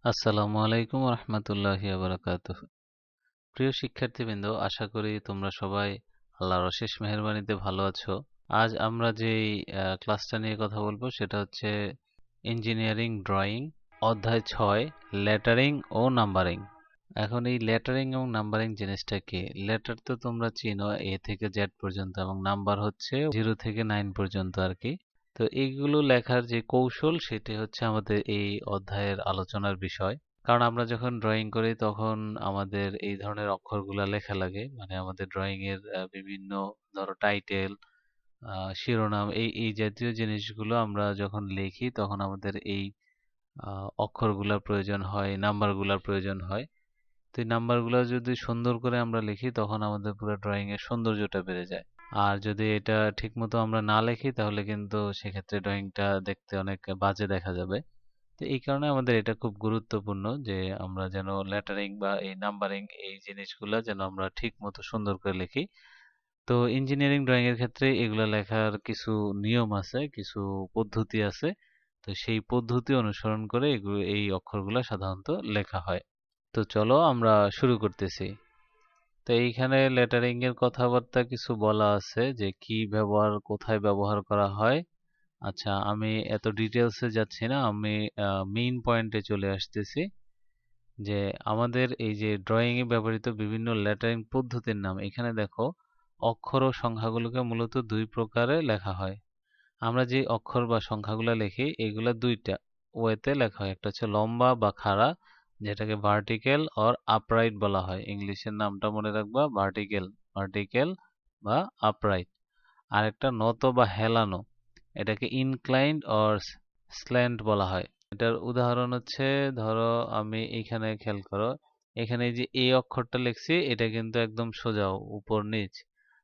আসসালামু আলাইকুম রহমতুল্লাহি বারাকাতুহু। প্রিয় শিক্ষার্থীবৃন্দ, আশা করি তোমরা সবাই আল্লাহর অশেষ মেহেরবানিতে ভালো আছো। আজ আমরা যেই ক্লাসটা নিয়ে কথা বলবো সেটা হচ্ছে ইঞ্জিনিয়ারিং ড্রয়িং অধ্যায় 6, লেটারিং ও নাম্বারিং। এখন এই লেটারিং এবং নাম্বারিং জিনিসটা কি? লেটার তো তোমরা চিনো, এ থেকে জেড পর্যন্ত, এবং নাম্বার হচ্ছে 0 থেকে 9 পর্যন্ত আর কি। তো এইগুলো লেখার যে কৌশল সেটি হচ্ছে আমাদের এই অধ্যায়ের আলোচনার বিষয়। কারণ আমরা যখন ড্রয়িং করি তখন আমাদের এই ধরনের অক্ষরগুলা লেখা লাগে, মানে আমাদের ড্রয়িং এর বিভিন্ন, ধরো টাইটেল, শিরোনাম, এই এই জাতীয় জিনিসগুলো আমরা যখন লিখি তখন আমাদের এই অক্ষরগুলোর প্রয়োজন হয়, নাম্বারগুলোর প্রয়োজন হয়। তো এই নাম্বারগুলো যদি সুন্দর করে আমরা লিখি তখন আমাদের পুরো ড্রয়িং এর সৌন্দর্যটা বেড়ে যায়। আর যদি এটা ঠিকমতো আমরা না লিখি তাহলে কিন্তু সেক্ষেত্রে ড্রয়িংটা দেখতে অনেক বাজে দেখা যাবে। তো এই কারণে আমাদের এটা খুব গুরুত্বপূর্ণ যে আমরা যেন লেটারিং বা এই নাম্বারিং এই জিনিসগুলো যেন আমরা ঠিক মতো সুন্দর করে লিখি। তো ইঞ্জিনিয়ারিং ড্রয়িং এর ক্ষেত্রে এগুলো লেখার কিছু নিয়ম আছে, কিছু পদ্ধতি আছে। তো সেই পদ্ধতি অনুসরণ করে এগুলো, এই অক্ষরগুলো সাধারণত লেখা হয়। তো চলো আমরা শুরু করতেছি। তো এইখানে লেটারিং এর কথাবার্তা কিছু বলা আছে যে কি ব্যবহার, কোথায় ব্যবহার করা হয়। আচ্ছা, আমি এত ডিটেলসে যাচ্ছি না, আমি মেইন পয়েন্টে চলে আসতেছি। যে আমাদের এই যে ড্রয়িং এ ব্যবহৃত বিভিন্ন লেটারিং পদ্ধতির নাম, এখানে দেখো অক্ষর ও সংখ্যাগুলোকে মূলত দুই প্রকারে লেখা হয়। আমরা যে অক্ষর বা সংখ্যাগুলো লিখি এগুলা দুইটা ওয়েতে লেখা হয়। একটা হচ্ছে লম্বা বা খাড়া, যেটাকে ভার্টিক্যাল অর আপরাইট বলা হয়। ইংলিশের নামটা মনে রাখবা, ভার্টিক্যাল, ভার্টিক্যাল বা আপরাইট। আর একটা নত বা হেলানো, এটাকে ইনক্লাইন্ড অর স্ল্যান্ট বলা হয়। এটার উদাহরণ হচ্ছে, ধরো আমি এখানে খেয়াল করো, এখানে এই যে এ অক্ষরটা লিখছি এটা কিন্তু একদম সোজা উপর নিচ,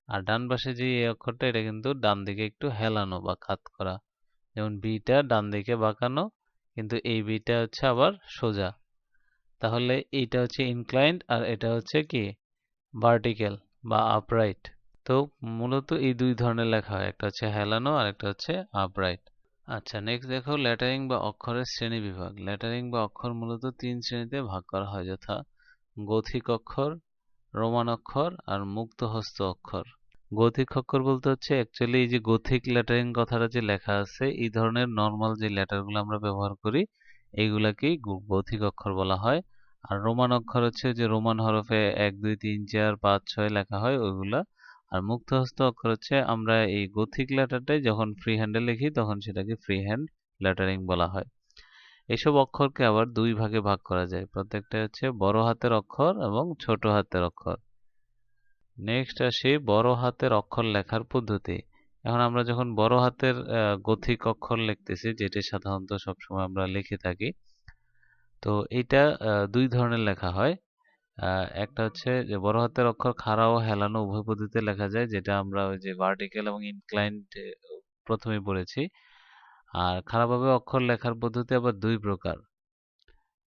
আর ডান পাশে যে এ অক্ষরটা এটা কিন্তু ডান দিকে একটু হেলানো বা কাত করা। যেমন বিটা ডান দিকে বাঁকানো, কিন্তু এই বিটা হচ্ছে আবার সোজা। তাহলে এইটা হচ্ছে ইনক্লাইন্ড আর এটা হচ্ছে কি ভার্টিক্যাল বা আপরাইট। তো মূলত এই দুই ধরনের লেখা হয়, একটা হচ্ছে হেলানো আর একটা হচ্ছে আপরাইট। আচ্ছা, নেক্সট দেখো লেটারিং বা অক্ষরের শ্রেণী বিভাগ। লেটারিং বা অক্ষর মূলত তিন শ্রেণীতে ভাগ করা হয়, যথা গথিক অক্ষর, রোমান অক্ষর আর মুক্তহস্ত অক্ষর। গথিক অক্ষর বলতে হচ্ছে অ্যাকচুয়ালি এই যে গথিক লেটারিং কথাটা যে লেখা আছে, এই ধরনের নর্মাল যে লেটারগুলো আমরা ব্যবহার করি এইগুলাকেই গথিক অক্ষর বলা হয়। আর রোমান অক্ষর হচ্ছে যে রোমান হরফে 1 2 3 4 5 6 লেখা হয় ওইগুলা। আর মুক্তহস্ত অক্ষর হচ্ছে আমরা এই গথিক লেটারটাই যখন ফ্রি হ্যান্ডে লিখি তখন সেটাকে ফ্রি হ্যান্ড লেটারিং বলা হয়। এসব অক্ষরকে আবার দুই ভাগে ভাগ করা যায়, প্রত্যেকটা হচ্ছে বড় হাতের অক্ষর এবং ছোট হাতের অক্ষর। নেক্সট আসি বড় হাতের অক্ষর লেখার পদ্ধতি। এখন আমরা যখন বড় হাতের গথিক অক্ষর লিখতেছি, যেটা সাধারণত সবসময় আমরা লিখে থাকি, তো এটা দুই ধরনের লেখা হয়। একটা হচ্ছে যে বড় হাতের অক্ষর খাড়া ও হেলানো উভয় পদ্ধতিতে লেখা যায়, যেটা আমরা ওই যে ভার্টিক্যাল এবং ইনক্লাইন্ড প্রথমে পড়েছি। আর খাড়াভাবে অক্ষর লেখার পদ্ধতি আবার দুই প্রকার,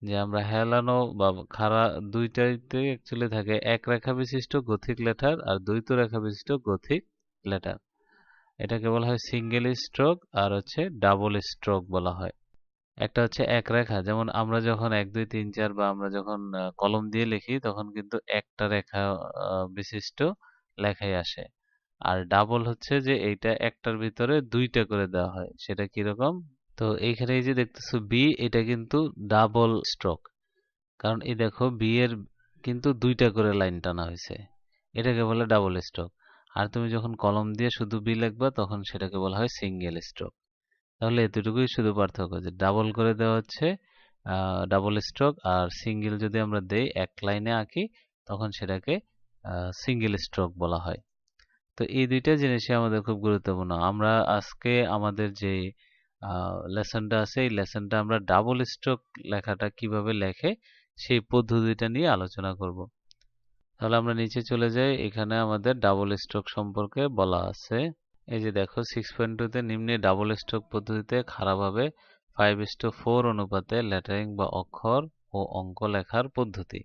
যে আমরা হেলানো বা খাড়া দুইটাইতে অ্যাকচুয়ালি থাকে এক রেখা বিশিষ্ট গথিক লেটার আর দ্বৈত রেখা বিশিষ্ট গথিক লেটার। এটাকে বলা হয় সিঙ্গেল স্ট্রোক আর হচ্ছে ডাবল স্ট্রোক বলা হয়। একটা হচ্ছে এক রেখা, যেমন আমরা যখন 1 2 3 4 বা আমরা যখন কলম দিয়ে লিখি তখন কিন্তু একটা রেখা বিশিষ্ট লেখাই আসে। আর ডাবল হচ্ছে যে এইটা একটার ভিতরে দুইটা করে দেওয়া হয়। সেটা কিরকম? তো এইখানে এই যে দেখতেছো বি, এটা কিন্তু ডাবল স্ট্রোক। কারণ এই দেখো বি এর কিন্তু দুইটা করে লাইন টানা হয়েছে, এটাকে বলে ডাবল স্ট্রোক। আর তুমি যখন কলম দিয়ে শুধু বি লিখবা তখন সেটাকে বলা হয় সিঙ্গেল স্ট্রোক। তাহলে এতটুকুই শুধু পার্থক্য, যে ডাবল করে দেওয়া হচ্ছে ডাবল স্ট্রোক, আর সিঙ্গেল যদি আমরা দেই এক লাইনে আঁকি তখন সেটাকে সিঙ্গেল স্ট্রোক বলা হয়। তো এই দুইটা জিনিসই আমাদের খুব গুরুত্বপূর্ণ। আমরা আজকে আমাদের যে লেসনটা আছে এই লেসনটা আমরা ডাবল স্ট্রোক লেখাটা কিভাবে লেখে সেই পদ্ধতিটা নিয়ে আলোচনা করব। তাহলে আমরা নিচে চলে যাই, এখানে আমাদের ডাবল স্ট্রোক সম্পর্কে বলা আছে। এই যে দেখো 6.2 তে নিম্নে ডাবল স্ট্রোক পদ্ধতিতে খাড়াভাবে 5:4 অনুপাতে লেটারিং বা অক্ষর ও অঙ্ক লেখার পদ্ধতি।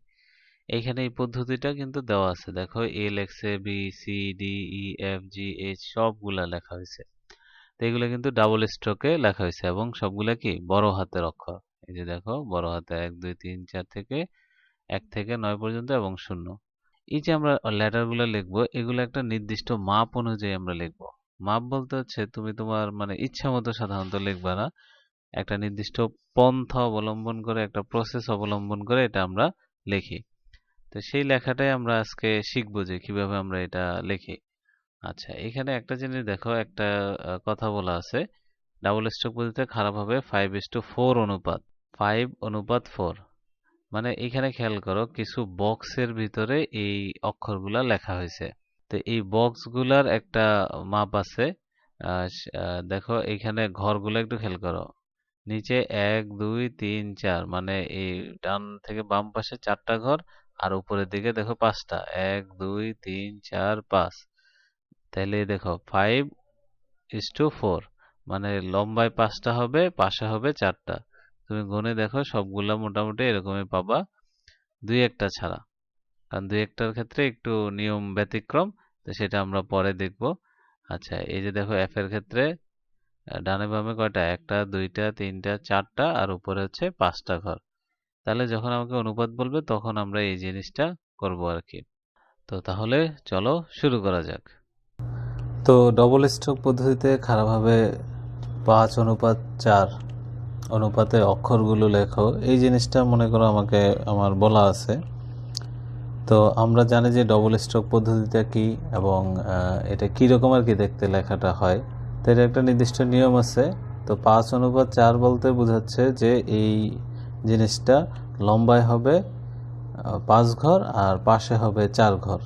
এইখানে এই পদ্ধতিটা কিন্তু দেওয়া আছে, দেখো এ লেখছে, B C D E F G H সবগুলা লেখা হয়েছে। তো এগুলো কিন্তু ডাবল স্ট্রোকে লেখা হয়েছে এবং সবগুলা কি বড় হাতের অক্ষর। এই যে দেখো বড় হাতে 1 2 3 4 থেকে 1 থেকে 9 পর্যন্ত এবং 0। এই যে আমরা লেটারগুলো লিখবো এগুলো একটা নির্দিষ্ট মাপ অনুযায়ী আমরা লিখবো। মাপ বলতে হচ্ছে তুমি তোমার মানে ইচ্ছা মতো সাধারণত লিখবা না, একটা নির্দিষ্ট পন্থা অবলম্বন করে একটা প্রসেস অবলম্বন করে এটা আমরা লিখি। তো সেই লেখাটাই আমরা আজকে শিখবো যে কিভাবে আমরা এটা লিখি। আচ্ছা, এখানে একটা জিনিস দেখো, একটা কথা বলা আছে ডাবল স্ট্রোক পদ্ধতিতে খারাপ হবে 5:4 অনুপাত, 5:4। মানে এখানে খেয়াল করো কিছু বক্সের ভিতরে এই অক্ষরগুলা লেখা হয়েছে। তো এই বক্সগুলার একটা মাপ আছে। দেখো এখানে ঘরগুলো একটু খেয়াল করো, নিচে 1 2 3 4, মানে এই ডান থেকে বাম পাশে 4টা ঘর, আর উপরের দিকে দেখো 5টা, 1 2 3 4 5। তাহলে দেখো 5:4, মানে লম্বায় 5টা হবে, পাশে হবে 4টা। তুমি গুনে দেখো সবগুলা মোটামুটি এরকমই পাবা, দুই একটা ছাড়া, কারণ দুই একটার ক্ষেত্রে একটু নিয়ম ব্যতিক্রম, তো সেটা আমরা পরে দেখব। আচ্ছা, এই যে দেখো এফ এর ক্ষেত্রে ডানে বামে কয়টা, 1টা 2টা 3টা 4টা, আর উপরে হচ্ছে 5টা ঘর। তাহলে যখন আমাকে অনুপাত বলবে তখন আমরা এই জিনিসটা করব আর কি। তো তাহলে চলো শুরু করা যাক। তো ডবল স্ট্রোক পদ্ধতিতে খারাপভাবে 5:4 অনুপাতে অক্ষরগুলো লেখো, এই জিনিসটা মনে করো আমাকে আমার বলা আছে। তো আমরা জানি যে ডবল স্ট্রোক পদ্ধতিটা কি এবং এটা কীরকম আর কি দেখতে লেখাটা হয়। তো এটা একটা নির্দিষ্ট নিয়ম আছে। তো 5:4 বলতে বোঝাচ্ছে যে এই জিনিসটা লম্বায় হবে 5 ঘর আর পাশে হবে 4 ঘর।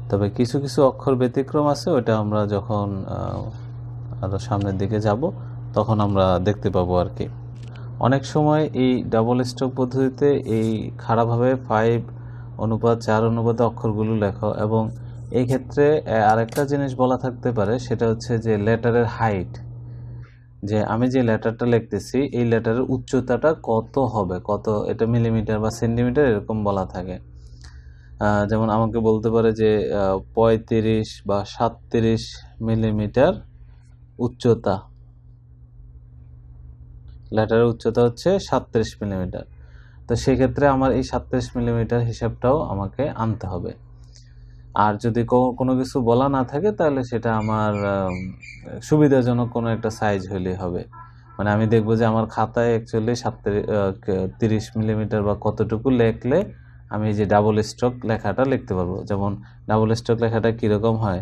তবে কিছু কিছু অক্ষর ব্যতিক্রম আছে, ওটা আমরা যখন আরও সামনের দিকে যাব তখন আমরা দেখতে পাবো আর কি। অনেক সময় এই ডাবল স্ট্রোক পদ্ধতিতে এই খারাপভাবে 5:4 অনুপাতে অক্ষরগুলো লেখো, এবং এই ক্ষেত্রে আরেকটা জিনিস বলা থাকতে পারে, সেটা হচ্ছে যে লেটারের হাইট, যে আমি যে লেটারটা লিখতেছি এই লেটারের উচ্চতাটা কত হবে, কত, এটা মিলিমিটার বা সেন্টিমিটার এরকম বলা থাকে। যেমন আমাকে বলতে পারে যে 35 বা 37 মিলিমিটার উচ্চতা, লেটারের উচ্চতা হচ্ছে 37 মিলিমিটার। তো সেক্ষেত্রে আমার এই 37 মিলিমিটার হিসাবটাও আমাকে আনতে হবে। আর যদি কোনো কিছু বলা না থাকে তাহলে সেটা আমার সুবিধাজনক কোনো একটা সাইজ হলেই হবে। মানে আমি দেখব যে আমার খাতায় অ্যাকচুয়ালি 30 মিলিমিটার বা কতটুকু লেখলে আমি যে ডাবল স্ট্রোক লেখাটা লিখতে পারবো। যেমন ডাবল স্ট্রোক লেখাটা কীরকম হয়,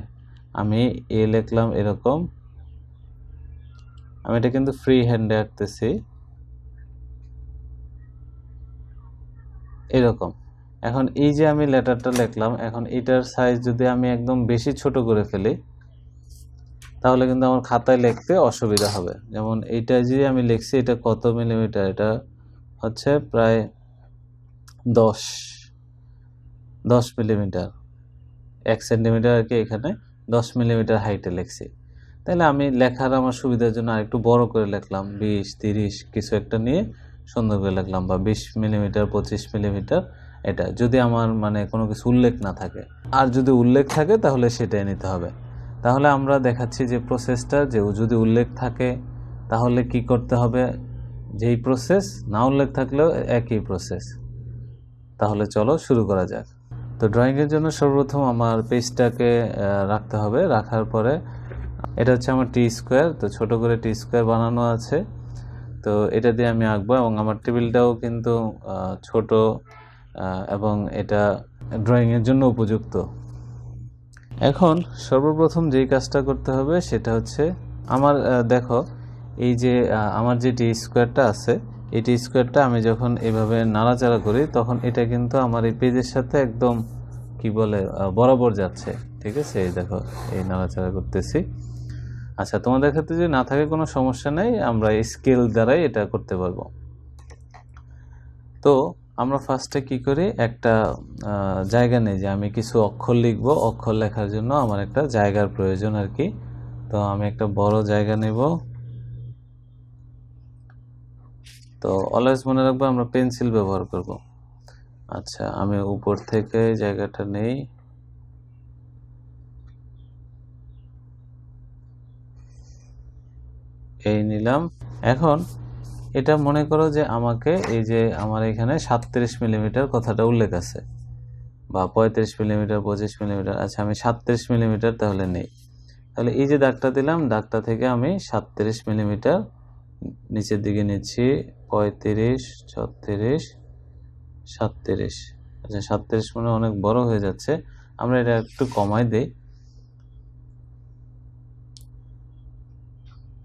আমি এ লিখলাম এরকম, আমি এটা কিন্তু ফ্রি হ্যান্ডে আঁকতেছি এরকম। এখন এই যে আমি লেটারটা লিখলাম, এখন এটার সাইজ যদি আমি একদম বেশি ছোট করে ফেলি তাহলে কিন্তু আমার খাতায় লিখতে অসুবিধা হবে। যেমন এইটা যে আমি লিখছি এটা কত মিলিমিটার, এটা হচ্ছে প্রায় 10 মিলিমিটার, 1 সেন্টিমিটার আর কি, এখানে 10 মিলিমিটার হাইটে লিখছি। তাহলে আমি লেখার আমার সুবিধার জন্য আরেকটু বড় করে লিখলাম, 20 30 কিছু একটা নিয়ে সুন্দর করে লিখলাম, বা 20 মিলিমিটার 25 মিলিমিটার। এটা যদি আমার মানে কোনো কিছু উল্লেখ না থাকে, আর যদি উল্লেখ থাকে তাহলে সেটাই নিতে হবে। তাহলে আমরা দেখাচ্ছি যে প্রসেসটা, যে যদি উল্লেখ থাকে তাহলে কি করতে হবে, যেই প্রসেস, না উল্লেখ থাকলেও একই প্রসেস। তাহলে চলো শুরু করা যাক। তো ড্রয়িংয়ের জন্য সর্বপ্রথম আমার পেজটাকে রাখতে হবে, রাখার পরে এটা হচ্ছে আমার টি স্কোয়ার, তো ছোট করে টি স্কোয়ার বানানো আছে, তো এটা দিয়ে আমি আঁকবো। এবং আমার টেবিলটাও কিন্তু ছোট এবং এটা ড্রয়িংয়ের জন্য উপযুক্ত। এখন সর্বপ্রথম যেই কাজটা করতে হবে সেটা হচ্ছে আমার দেখো এই যে আমার যে টি স্কোয়ারটা আছে, এই টি স্কোয়ারটা আমি যখন এভাবে নাড়াচাড়া করি তখন এটা কিন্তু আমার এই পেজের সাথে একদম কি বলে বরাবর যাচ্ছে। ঠিক আছে, এই দেখো এই নাড়াচাড়া করতেছি। আচ্ছা, তোমাদের ক্ষেত্রে যদি না থাকে কোনো সমস্যা নেই, আমরা স্কেল দ্বারাই এটা করতে পারবো। তো আমরা ফার্স্টে কি করি, একটা জায়গা নেই যে আমি কিছু অক্ষর লিখবো, অক্ষর লেখার জন্য আমার একটা জায়গার প্রয়োজন আর কি। তো আমি একটা বড় জায়গা নেব। তো অলওয়েজ মনে রাখবো আমরা পেন্সিল ব্যবহার করব। আচ্ছা, আমি উপর থেকে জায়গাটা নেই, এই নিলাম। এখন এটা মনে করো যে আমাকে এই যে আমার এখানে 37 মিলিমিটার কথাটা উল্লেখ আছে, বা 35 মিলিমিটার, 25 মিলিমিটার। আচ্ছা, আমি 37 মিলিমিটার তাহলে নেই। তাহলে এই যে দাগটা দিলাম, দাগটা থেকে আমি 37 মিলিমিটার নিচের দিকে নিচ্ছি, 35, 36, 37। আচ্ছা, 37 মানে অনেক বড় হয়ে যাচ্ছে, আমরা এটা একটু কমাই দেই।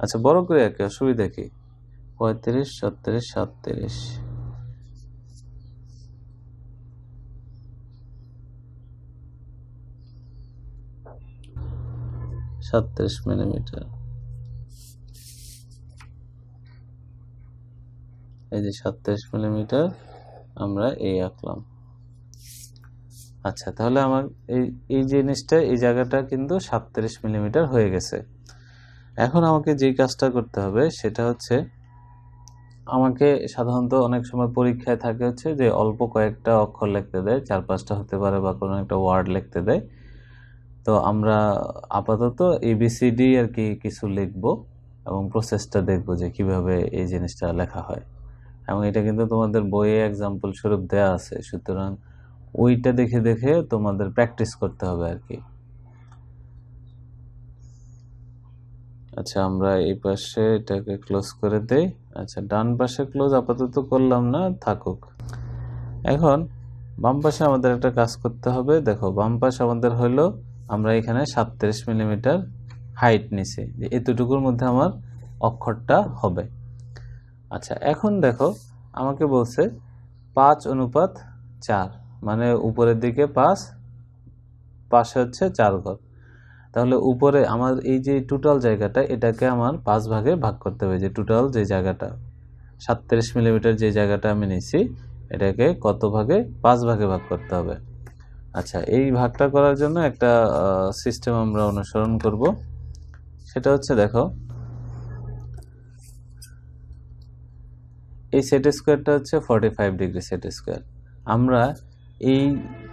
আচ্ছা, বড় করে একে অসুবিধা কি? 35, 36, 37, 37 মিলিমিটার। এই যে 37 মিলিমিটার আমরা এই আঁকলাম। আচ্ছা, তাহলে আমার এই জিনিসটা, এই জায়গাটা কিন্তু 37 মিলিমিটার হয়ে গেছে। এখন আমাকে যে কাজটা করতে হবে সেটা হচ্ছে, আমাকে সাধারণত অনেক সময় পরীক্ষায় থাকে হচ্ছে যে অল্প কয়েকটা অক্ষর লিখতে দেয়, 4-5টা হতে পারে, বা কোনো একটা ওয়ার্ড লিখতে দেয়। তো আমরা আপাতত ABCD আর কি কিছু লিখব এবং প্রসেসটা দেখব যে কিভাবে এই জিনিসটা লেখা হয়। এবং এটা কিন্তু তোমাদের বইয়ে এক্সাম্পল স্বরূপ দেয়া আছে, সুতরাং ওইটা দেখে দেখে তোমাদের প্র্যাকটিস করতে হবে আর কি। আচ্ছা, আমরা এই পাশে এটাকে ক্লোজ করে দেই। আচ্ছা, ডান পাশে ক্লোজ আপাতত করলাম না, থাকুক। এখন বাম পাশে আমাদের একটা কাজ করতে হবে। দেখো, বাম পাশে আমাদের হলো, আমরা এখানে 37 মিলিমিটার হাইট নিছি, যে এতটুকুর মধ্যে আমার অক্ষরটা হবে। আচ্ছা, এখন দেখো আমাকে বলছে 5:4, মানে উপরের দিকে 5, পাশে হচ্ছে 4 ঘর। তাহলে উপরে আমার এই যে টোটাল জায়গাটা, এটাকে আমার 5 ভাগে ভাগ করতে হবে। যে টোটাল যে জায়গাটা 37 মিলিমিটার যে জায়গাটা আমি নিছি, এটাকে কত ভাগে? 5 ভাগে ভাগ করতে হবে। আচ্ছা, এই ভাগটা করার জন্য একটা সিস্টেম আমরা অনুসরণ করব। সেটা হচ্ছে, দেখো এই সেট স্কোয়ারটা হচ্ছে 45 ডিগ্রি সেট স্কোয়ার। আমরা এই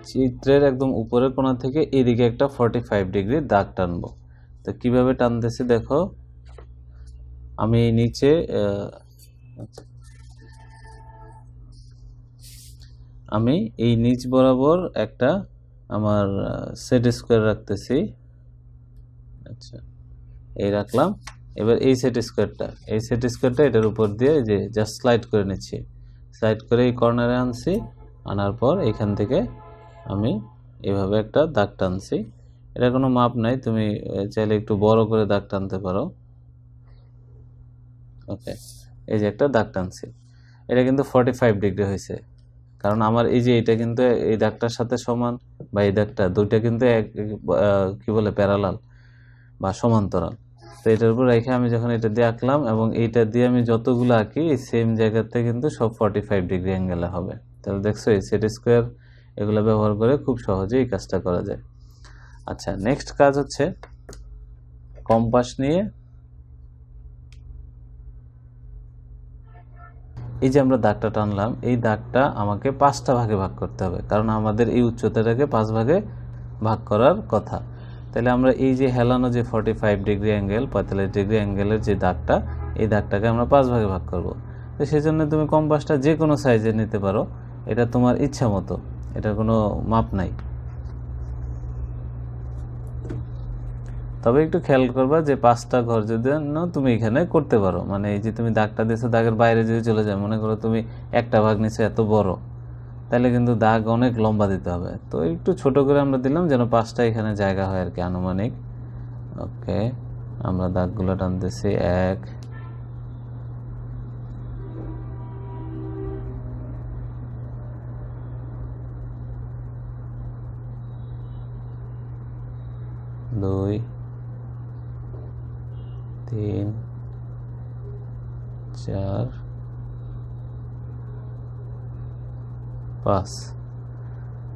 চিত্রের একদম উপরের কোণা থেকে এদিকে একটা 45 ডিগ্রি দাগ টানবো। তো কিভাবে টানতেছি দেখো, আমি নিচে আমি এই নিচ বরাবর একটা আমার সেট স্কোয়ার রাখতেছি। আচ্ছা, এই রাখলাম। এবার এই সেট স্কোয়ারটা এটার উপর দিয়ে যে জাস্ট স্লাইড করে নিচ্ছি, স্লাইড করে এই কর্নারে আনছি, আনার পর এখান থেকে আমি এভাবে একটা দাগ টানছি। এটা কোনো মাপ নাই, তুমি চাইলে একটু বড় করে দাগ টানতে পারো। ওকে, এই যে একটা দাগ টানছি, এটা কিন্তু 45 ডিগ্রি হয়েছে, কারণ আমার এই যে এটা কিন্তু এই দাগটার সাথে সমান, বা এই দাগটা দুইটা কিন্তু কি বলে প্যারালাল বা সমান্তরাল। তো এটার উপর রেখে আমি যখন এটা দিয়ে আঁকলাম, এবং এইটা দিয়ে আমি যতগুলো আঁকি এই সেম জায়গাতে কিন্তু সব 45 ডিগ্রি অ্যাঙ্গেলে হবে। তাহলে দেখছো, এই সেট স্কোয়ার এগুলো ব্যবহার করে খুব সহজেই এই কাজটা করা যায়। আচ্ছা, নেক্সট কাজ হচ্ছে কম্পাস নিয়ে এই যে আমরা দাগটা টানলাম, এই দাগটা আমাকে 5টা ভাগে ভাগ করতে হবে, কারণ আমাদের এই উচ্চতাটাকে 5 ভাগে ভাগ করার কথা। তাহলে আমরা এই যে হেলানো যে 45 ডিগ্রি অ্যাঙ্গেল, 45 ডিগ্রি অ্যাঙ্গেলের যে দাগটা, এই দাগটাকে আমরা 5 ভাগে ভাগ করব। তো সেই জন্য তুমি কম্পাসটা যে কোনো সাইজের নিতে পারো, এটা তোমার ইচ্ছা মতো, এটার কোনো মাপ নাই। তবে একটু খেয়াল করবা যে 5টা ঘর যদি তুমি এখানে করতে পারো, মানে এই যে তুমি দাগটা দিয়েছো, দাগের বাইরে যদি চলে যায়, মনে করো তুমি একটা ভাগ নিছো এত বড়, তাহলে কিন্তু দাগ অনেক লম্বা দিতে হবে। তো একটু ছোট করে আমরা দিলাম যেন 5টা এখানে জায়গা হয় আর কি, আনুমানিক। ওকে, আমরা দাগগুলো টানতেছি, 1, 2, 3, 4, 5।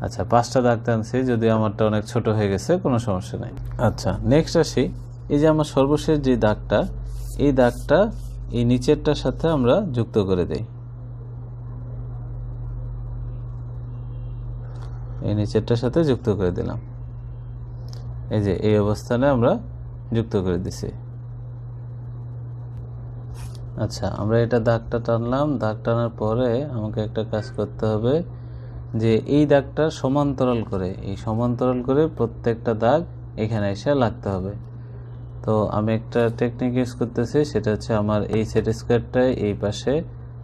আচ্ছা, 5টা দাগ টানছি, যদিও আমারটা অনেক ছোট হয়ে গেছে, কোনো সমস্যা নাই। আচ্ছা, নেক্সট আসি, এই যে আমার সর্বশেষ যে দাগটা, এই দাগটা এই নিচেরটার সাথে আমরা যুক্ত করে দেই। এই নিচেরটার সাথে যুক্ত করে দিলাম, এই যে এই অবস্থানে আমরা যুক্ত করে দিছি। আচ্ছা, আমরা এটা দাগটা টানলাম, দাগ টানার পরে আমাকে একটা কাজ করতে হবে যে এই দাগটা সমান্তরাল করে, এই সমান্তরাল করে প্রত্যেকটা দাগ এখানে এসে লাগতে হবে। তো আমি একটা টেকনিক ইউজ করতেছি, সেটা হচ্ছে আমার এই সেট স্কোয়ারটা এই পাশে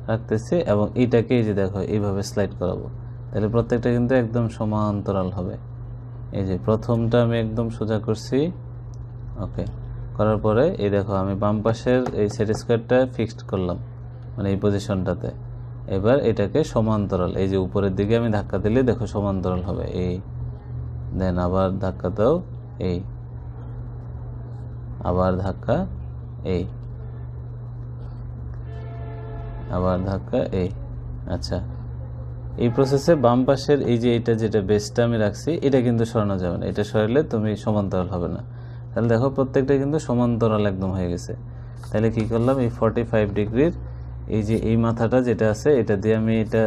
রাখতেছি এবং এইটাকে এই যে দেখো এইভাবে স্লাইড করাবো, তাহলে প্রত্যেকটা কিন্তু একদম সমান্তরাল হবে। এই যে প্রথমটা আমি একদম সোজা করছি, ওকে, করার পরে এই দেখো আমি বাম পাশের এই সেট স্কোয়ারটা ফিক্সড করলাম, মানে এই পজিশনটাতে। এবার এটাকে সমান্তরাল, এই যে উপরের দিকে আমি ধাক্কা দিলে দেখো সমান্তরাল হবে, এই দেন আবার ধাক্কা দাও, এই আবার ধাক্কা, এই আবার ধাক্কা, এই। আচ্ছা, এই প্রসেসে বাম পাশের এই যে এটা যেটা বেসটা আমি রাখছি এটা কিন্তু সরানো যাবে না, এটা সরালে তুমি সমান্তরাল হবে না। তাহলে দেখো প্রত্যেকটা কিন্তু সমান্তরাল একদম হয়ে গেছে। তাহলে কি করলাম, এই 45 ডিগ্রির এই যে এই মাথাটা যেটা আছে এটা দিয়ে আমি এটা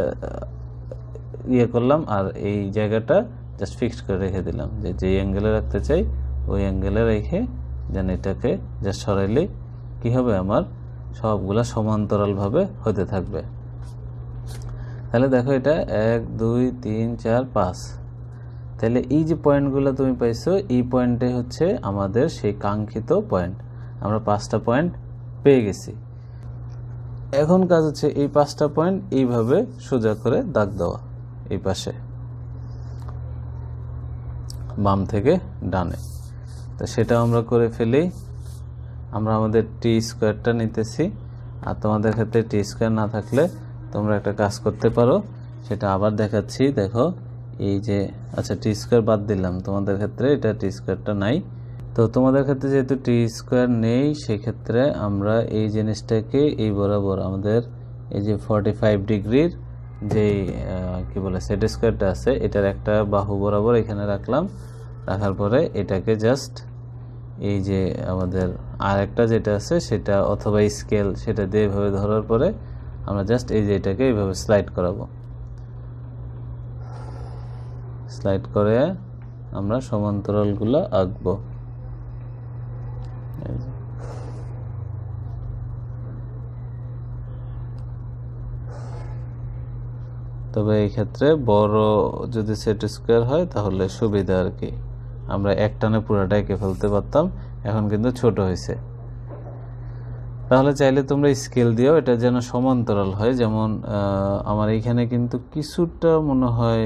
ইয়ে করলাম, আর এই জায়গাটা জাস্ট ফিক্সড করে রেখে দিলাম, যে যেই অ্যাঙ্গেলে রাখতে চাই ওই অ্যাঙ্গেলে রেখে যেন এটাকে জাস্ট সরাইলেই কী হবে, আমার সবগুলা সমান্তরালভাবে হতে থাকবে। তাহলে দেখো এটা 1 2 3 4 5, তাহলে এই যে পয়েন্টগুলো তুমি পাইছো এই পয়েন্টে হচ্ছে আমাদের সেই কাঙ্ক্ষিত পয়েন্ট। আমরা 5টা পয়েন্ট পেয়ে গেছি। এখন কাজ হচ্ছে এই 5টা পয়েন্ট এইভাবে সোজা করে দাগ দেওয়া এই পাশে বাম থেকে ডানে। তো সেটাও আমরা করে ফেলি। আমরা আমাদের টি স্কোয়ারটা নিতেছি, আর তোমাদের ক্ষেত্রে টি স্কোয়ার না থাকলে তোমরা একটা কাজ করতে পারো, সেটা আবার দেখাচ্ছি। দেখো এই যে, আচ্ছা টি স্কোয়ার বাদ দিলাম, তোমাদের ক্ষেত্রে এটা টি স্কোয়ারটা নাই। তো তোমাদের ক্ষেত্রে যেহেতু টি স্কোয়ার নেই, সেক্ষেত্রে আমরা এই জিনিসটাকে এই বরাবর আমাদের এই যে 45 ডিগ্রির যেই কি বলে সেট স্কোয়ারটা আছে এটার একটা বাহু বরাবর এখানে রাখলাম। রাখার পরে এটাকে জাস্ট এই যে আমাদের আর একটা যেটা আছে সেটা অথবা স্কেল সেটা দিয়ে এভাবে ধরার পরে আমরা জাস্ট এই যে এটাকে এইভাবে স্লাইড করাবো। স্লাইড করে আমরা সমান্তরালগুলো আঁকবো। তবে এই ক্ষেত্রে বড় যদি সেট স্কোয়ার হয় তাহলে সুবিধা আর কি, আমরা একটানে পুরোটা এঁকে ফেলতে পারতাম, এখন কিন্তু ছোট হয়েছে। তাহলে চাইলে তোমরা স্কেল দিও, এটা যেন সমান্তরাল হয়। যেমন আমার এইখানে কিন্তু কিছুটা মনে হয়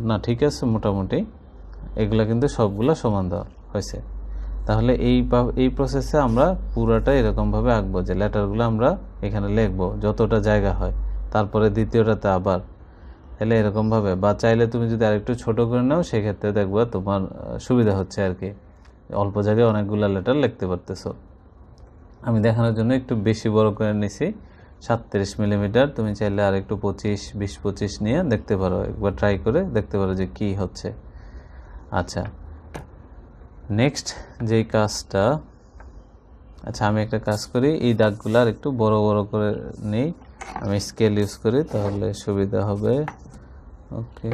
না, ঠিক আছে মোটামুটি এগুলা কিন্তু সবগুলা সমান্তরাল হয়েছে। তাহলে এই প্রসেসে আমরা পুরাটা এরকমভাবে আঁকবো যে লেটারগুলো আমরা এখানে লিখবো যতটা জায়গা হয়, তারপরে দ্বিতীয়টাতে আবার, তাহলে এরকমভাবে। বা চাইলে তুমি যদি আরেকটু ছোট করে নাও সেক্ষেত্রে দেখবা তোমার সুবিধা হচ্ছে আর কি, অল্প জায়গায় অনেকগুলো লেটার লিখতে পারতেছো। আমি দেখানোর জন্য একটু বেশি বড় করে নিছি, 37 মিলিমিটার। তুমি চাইলে আর একটু 20-25 নিয়ে দেখতে পারো, একবার ট্রাই করে দেখতে পারো যে কি হচ্ছে। আচ্ছা, নেক্সট যেই কাজটা, আচ্ছা আমি একটা কাজ করি, এই দাগগুলো আর একটু বড় বড় করে নেই, আমি স্কেল ইউজ করি তাহলে সুবিধা হবে। ওকে,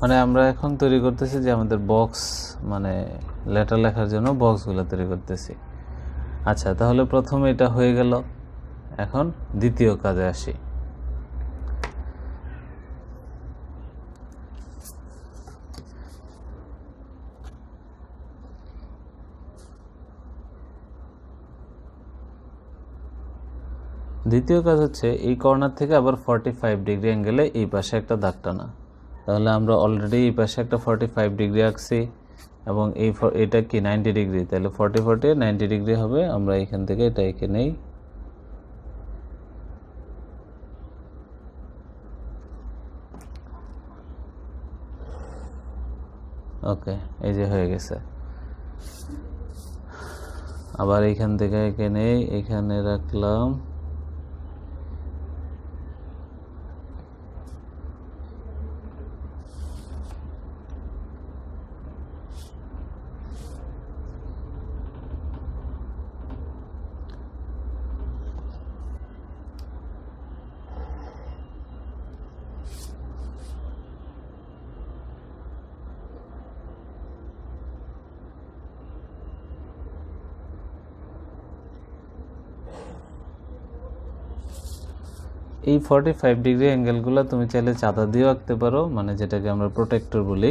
মানে আমরা এখন তৈরি করতেছি যে আমাদের বক্স, মানে লেটার লেখার জন্য বক্সগুলো তৈরি করতেছি। আচ্ছা, তাহলে প্রথমে এটা হয়ে গেল, এখন দ্বিতীয় কাজে আসি। দ্বিতীয় কাজ হচ্ছে এই কর্নার থেকে আবার 45 ডিগ্রি অ্যাঙ্গেলে এই পাশে একটা দাগ টানা। তাহলে আমরা অলরেডি এই পাশে একটা 45 ডিগ্রি আঁকছি এবং এটা কি 90 ডিগ্রি, তাহলে 40 90 ডিগ্রি হবে। আমরা এখান থেকে এটা এঁকে নেই, ওকে, এই যে হয়ে গেছে। আবার এইখান থেকে এখানে রাখলাম। এই 45 ডিগ্রি অ্যাঙ্গেলগুলো তুমি চাইলে চাঁদা দিয়েও আঁকতে পারো, মানে যেটাকে আমরা প্রোটেক্টর বলি,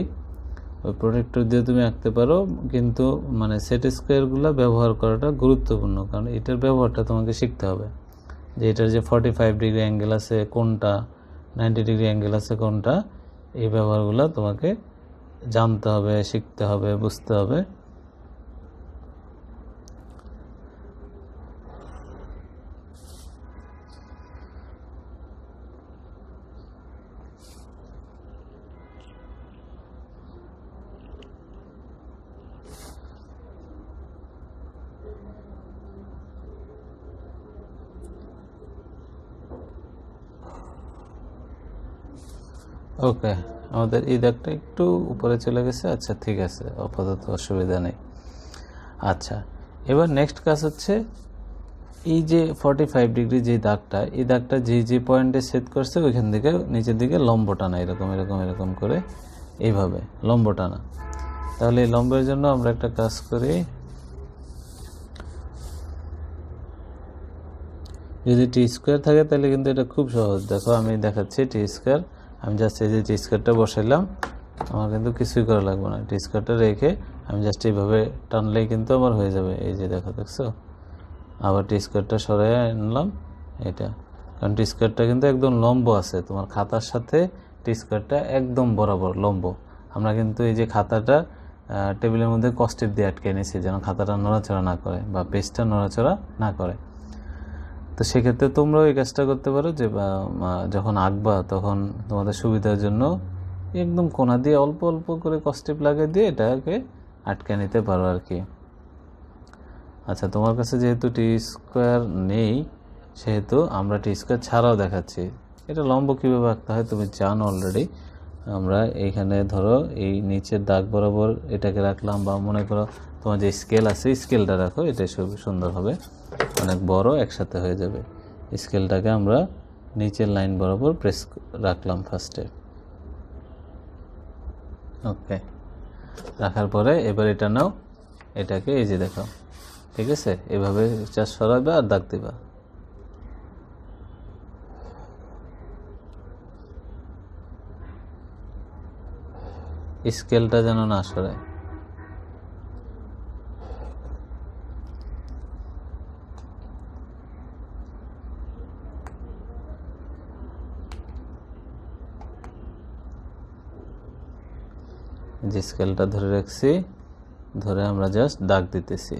ওই প্রোটেক্টর দিয়ে তুমি আঁকতে পারো। কিন্তু মানে সেট স্কোয়ারগুলো ব্যবহার করাটা গুরুত্বপূর্ণ, কারণ এটার ব্যবহারটা তোমাকে শিখতে হবে, যে এটার যে 45 ডিগ্রি অ্যাঙ্গেল আছে কোনটা, 90 ডিগ্রি অ্যাঙ্গেল আছে কোনটা, এই ব্যবহারগুলো তোমাকে জানতে হবে, শিখতে হবে, বুঝতে হবে। ওকে, আমাদের এই দাগটা একটু উপরে চলে গেছে। আচ্ছা ঠিক আছে, আপাতত অসুবিধা নেই। আচ্ছা, এবার নেক্সট কাজ হচ্ছে এই যে 45 ডিগ্রি যে দাগটা, এই দাগটা যে পয়েন্টে সেট করছে ওইখান থেকে নিচের দিকে লম্ব টানা, এরকম এরকম এরকম করে এইভাবে লম্ব টানা। তাহলে এই লম্বের জন্য আমরা একটা কাজ করি, যদি টি স্কোয়ার থাকে তাহলে কিন্তু এটা খুব সহজ। দেখো আমি দেখাচ্ছি টি স্কোয়ার, আমি জাস্ট এই যে টি স্কোয়ারটা বসাইলাম, আমার কিন্তু কিছুই করা লাগবে না। টি স্কোয়ারটা রেখে আমি জাস্ট এইভাবে টানলেই কিন্তু আমার হয়ে যাবে। এই যে দেখো, দেখছো? আবার টি স্কোয়ারটা সরাই আনলাম এটা, কারণ টি স্কোয়ারটা কিন্তু একদম লম্ব আছে, তোমার খাতার সাথে টি স্কোয়ারটা একদম বরাবর লম্ব। আমরা কিন্তু এই যে খাতাটা টেবিলের মধ্যে কস্টেপ দিয়ে আটকে নিয়েছি, যেন খাতাটা নড়াচড়া না করে বা পেজটা নড়াচড়া না করে। তো সেক্ষেত্রে তোমরাও এই কাজটা করতে পারো, যে যখন আঁকবা তখন তোমাদের সুবিধার জন্য একদম কোনা দিয়ে অল্প অল্প করে কস্টেপ লাগিয়ে দিয়ে এটাকে আটকে নিতে পারো আর কি। আচ্ছা, তোমার কাছে যেহেতু টি স্কোয়ার নেই, সেহেতু আমরা টি স্কোয়ার ছাড়াও দেখাচ্ছি। এটা লম্ব কীভাবে আঁকতে হয় তুমি জানো অলরেডি। আমরা এইখানে ধরো এই নিচের দাগ বরাবর এটাকে রাখলাম, বা মনে করো তোমার যে স্কেল আছে স্কেলটা রাখো, এটাই সুন্দর হবে, অনেক বড় একসাথে হয়ে যাবে। স্কেলটাকে আমরা নিচের লাইন বরাবর প্রেস রাখলাম ফার্স্টে। ওকে, রাখার পরে এবার এটা নাও, এটাকে এই যে দেখো, ঠিক আছে? এভাবে জাস্ট সরাবে আর দাগ দিবা। স্কেলটা যেন না সরায়। যে স্কেলটা ধরে রাখছি, ধরে আমরা জাস্ট দাগ দিতেছি।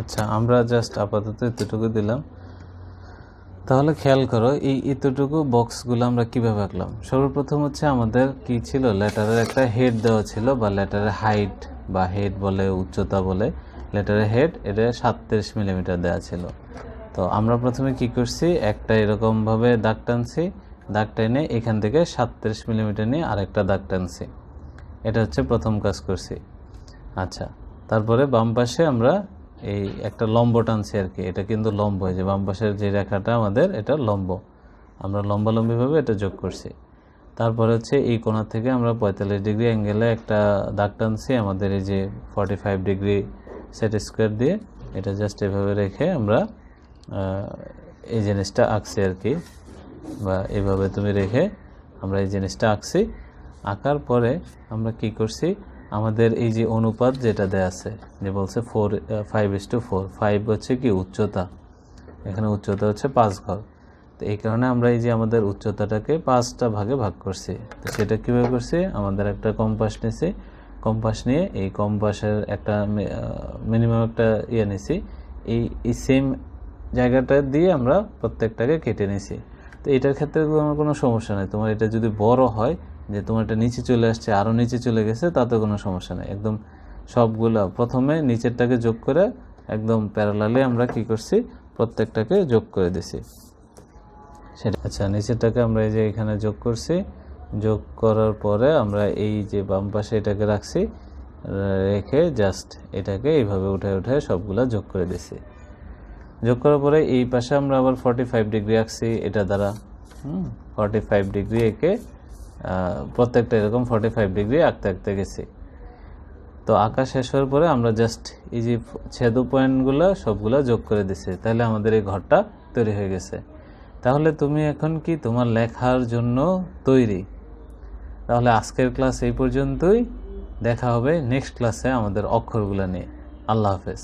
আচ্ছা, আমরা জাস্ট আপাতত এতটুকু দিলাম। তাহলে খেয়াল করো এই এতটুকু বক্সগুলো আমরা কিভাবে আঁকলাম। সর্বপ্রথম হচ্ছে আমাদের কি ছিল, লেটারের একটা হেড দেওয়া ছিল, বা লেটারের হাইট বা হেড বলে, উচ্চতা বলে। লেটারের হেড এটা 37 মিলিমিটার দেওয়া ছিল। তো আমরা প্রথমে কি করছি, একটা এরকমভাবে দাগ টানছি, দাগ টেনে এখান থেকে 37 মিলিমিটার নিয়ে আরেকটা দাগ টানছি। এটা হচ্ছে প্রথম কাজ করছি। আচ্ছা, তারপরে বাম পাশে আমরা এই একটা লম্ব টানছি আর কি। এটা কিন্তু লম্ব, এই যে বাম পাশের যে রেখাটা আমাদের, এটা লম্ব, আমরা লম্বালম্বিভাবে এটা যোগ করছি। তারপরে হচ্ছে এই কোণা থেকে আমরা 45 ডিগ্রি অ্যাঙ্গেলে একটা দাগ টানছি আমাদের এই যে 45 ডিগ্রি সেট স্কোয়ার দিয়ে। এটা জাস্ট এভাবে রেখে আমরা এই জিনিসটা আঁকছি আর কি, বা এভাবে তুমি রেখে আমরা এই জিনিসটা আঁকছি। আঁকার পরে আমরা কি করছি, আমাদের এই যে অনুপাত যেটা দেয়া আছে, যে বলছে 5:4, 5 হচ্ছে কি উচ্চতা, এখানে উচ্চতা হচ্ছে 5 ঘর। তো এই কারণে আমরা এই যে আমাদের উচ্চতাটাকে 5টা ভাগে ভাগ করছি। তো সেটা কীভাবে করছি, আমাদের একটা কম্পাস নিয়েছি, কম্পাস নিয়ে এই কম্পাসের একটা মিনিমাম একটা নিয়েছি, এই সেম জায়গাটা দিয়ে আমরা প্রত্যেকটাকে কেটে নিছি। তো এটার ক্ষেত্রে তোমার কোনো সমস্যা নেই, তোমার এটা যদি বড় হয়, যে তোমার এটা নিচে চলে আসছে, আরও নিচে চলে গেছে, তাতে কোনো সমস্যা নেই। একদম সবগুলো প্রথমে নিচেরটাকে যোগ করে একদম প্যারালালি আমরা কি করছি, প্রত্যেকটাকে যোগ করে দিছি সেটা। আচ্ছা, নিচেরটাকে আমরা এই যে এখানে যোগ করছি, যোগ করার পরে আমরা এই যে বাম পাশে এটাকে রাখছি, রেখে জাস্ট এটাকে এইভাবে উঠায় উঠায় সবগুলা যোগ করে দিছি। যোগ করার পরে এই পাশে আমরা আবার 45 ডিগ্রি আঁকছি এটা দ্বারা। 45 ডিগ্রি একে প্রত্যেকটা এরকম 45 ডিগ্রি আঁকতে আঁকতে গেছি। তো আঁকা শেষ হওয়ার পরে আমরা জাস্ট এই যে ছেদ পয়েন্টগুলো সবগুলো যোগ করে দিছি, তাহলে আমাদের এই ঘরটা তৈরি হয়ে গেছে। তাহলে তুমি এখন কি তোমার লেখার জন্য তৈরি? তাহলে আজকের ক্লাস এই পর্যন্তই, দেখা হবে নেক্সট ক্লাসে আমাদের অক্ষরগুলো নিয়ে। আল্লাহ হাফেজ।